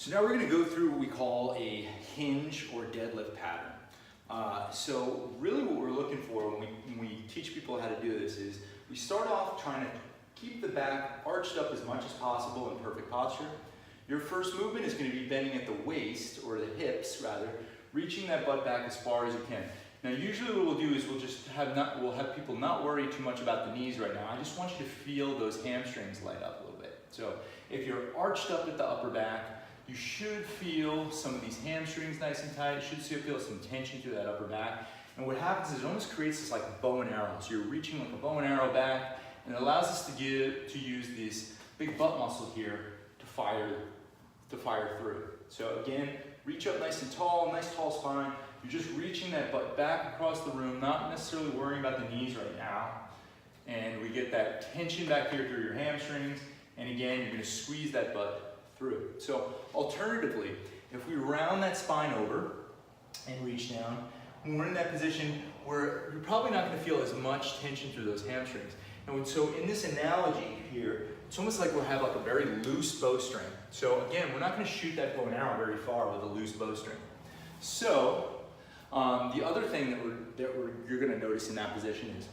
So now we're going to go through what we call a hinge or deadlift pattern. So really what we're looking for when we teach people how to do this is we start off trying to keep the back arched up as much as possible in perfect posture. Your first movement is going to be bending at the waist, or the hips rather, reaching that butt back as far as you can. Now usually what we'll do is we'll have people not worry too much about the knees right now. I just want you to feel those hamstrings light up a little bit. So if you're arched up at the upper back, you should feel some of these hamstrings nice and tight. You should feel some tension through that upper back. And what happens is it almost creates this like bow and arrow. So you're reaching like a bow and arrow back, and it allows us to use this big butt muscle here to fire through. So again, reach up nice and tall, nice tall spine. You're just reaching that butt back across the room, not necessarily worrying about the knees right now. And we get that tension back here through your hamstrings. And again, you're going to squeeze that butt through. So alternatively, if we round that spine over and reach down, when we're in that position where you're probably not going to feel as much tension through those hamstrings. And so in this analogy here, it's almost like we'll have like a very loose bowstring. So again, we're not going to shoot that bow and arrow very far with a loose bowstring. So the other thing you're going to notice in that position is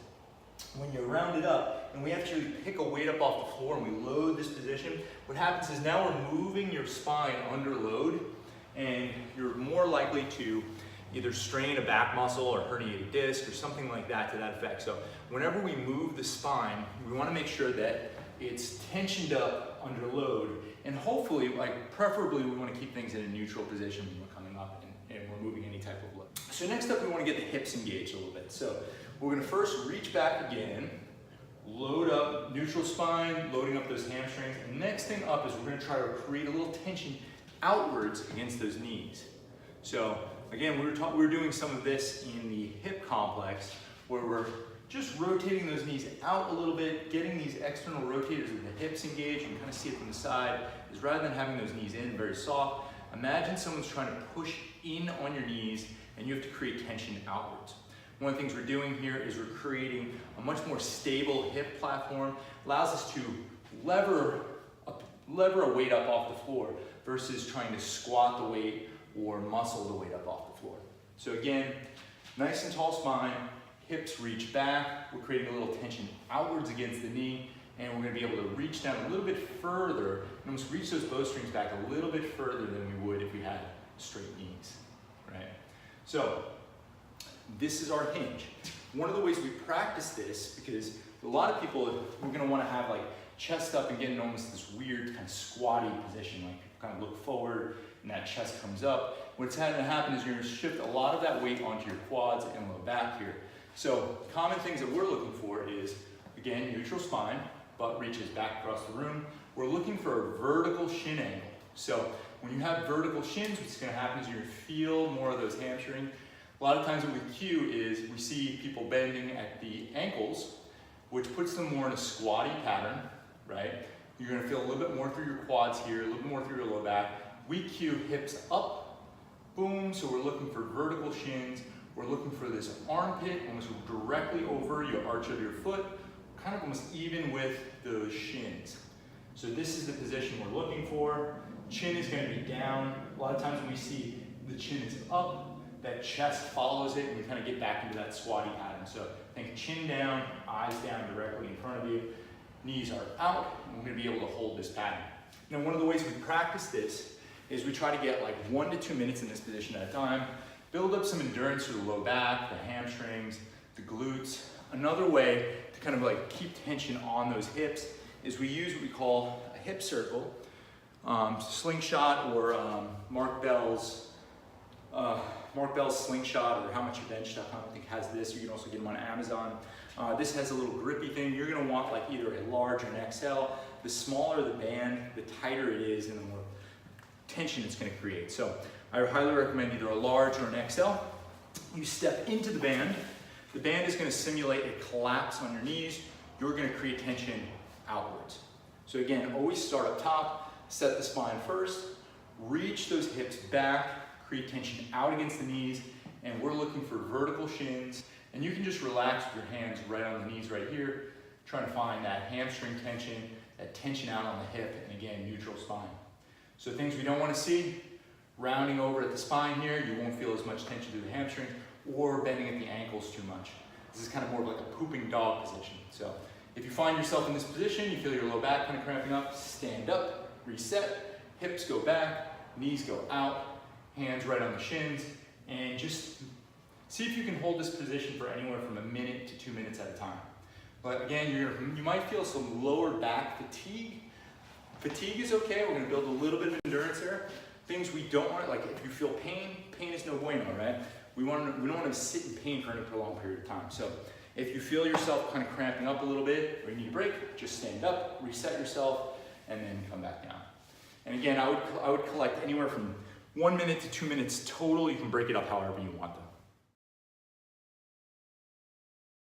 when you're rounded up and we actually pick a weight up off the floor and we load this position, what happens is now we're moving your spine under load, and you're more likely to either strain a back muscle or herniate a disc or something like that to that effect. So whenever we move the spine, we want to make sure that it's tensioned up under load, and hopefully, preferably, we want to keep things in a neutral position when we're coming up and we're moving any type of load. So next up, we want to get the hips engaged a little bit. So we're going to first reach back again, load up neutral spine, loading up those hamstrings. And next thing up is we're going to try to create a little tension outwards against those knees. So again, we were doing some of this in the hip complex, where we're just rotating those knees out a little bit, getting these external rotators with the hips engaged. You can kind of see it from the side, is rather than having those knees in very soft, imagine someone's trying to push in on your knees and you have to create tension outwards. One of the things we're doing here is we're creating a much more stable hip platform, allows us to lever a weight up off the floor versus trying to squat the weight or muscle the weight up off the floor. So again, nice and tall spine, hips reach back, we're creating a little tension outwards against the knee, and we're going to be able to reach down a little bit further and almost reach those bowstrings back a little bit further than we would if we had straight knees, right? So this is our hinge. One of the ways we practice this, because a lot of people, we're going to want to have like chest up and get in almost this weird kind of squatty position, like kind of look forward and that chest comes up. What's going to happen is you're going to shift a lot of that weight onto your quads and low back here. So common things that we're looking for is, again, neutral spine, butt reaches back across the room. We're looking for a vertical shin angle. So when you have vertical shins, what's going to happen is you're going to feel more of those hamstrings. A lot of times what we cue is we see people bending at the ankles, which puts them more in a squatty pattern, right? You're going to feel a little bit more through your quads here, a little bit more through your low back. We cue hips up, boom, so we're looking for vertical shins. We're looking for this armpit almost directly over your arch of your foot, kind of almost even with those shins. So this is the position we're looking for. Chin is going to be down. A lot of times when we see the chin is up, that chest follows it, and we kind of get back into that squatty pattern. So think chin down, eyes down directly in front of you, knees are out, and we're going to be able to hold this pattern. Now, one of the ways we practice this is we try to get like 1 to 2 minutes in this position at a time, build up some endurance through the low back, the hamstrings, the glutes. Another way to kind of like keep tension on those hips is we use what we call a hip circle, slingshot, or Mark Bell's slingshot, or How Much You Bench.com, I think has this. You can also get them on Amazon. This has a little grippy thing. You're going to want like either a large or an XL. The smaller the band, the tighter it is, and the more tension it's going to create. So I highly recommend either a large or an XL. You step into the band. The band is going to simulate a collapse on your knees. You're going to create tension outwards. So again, always start up top, set the spine first, reach those hips back, create tension out against the knees, and we're looking for vertical shins. And you can just relax with your hands right on the knees right here, trying to find that hamstring tension, that tension out on the hip, and again, neutral spine. So things we don't want to see, rounding over at the spine here, you won't feel as much tension through the hamstrings, or bending at the ankles too much. This is kind of more of like a pooping dog position. So if you find yourself in this position, you feel your low back kind of cramping up, stand up, reset, hips go back, knees go out, hands right on the shins, and just see if you can hold this position for anywhere from 1 minute to 2 minutes at a time. But again, you might feel some lower back fatigue. Fatigue is okay, we're gonna build a little bit of endurance here. Things we don't want, like if you feel pain, pain is no bueno, right? We don't want to sit in pain for any prolonged period of time. So if you feel yourself kind of cramping up a little bit or you need a break, just stand up, reset yourself, and then come back down. And again, I would collect anywhere from 1 minute to 2 minutes total. You can break it up however you want them.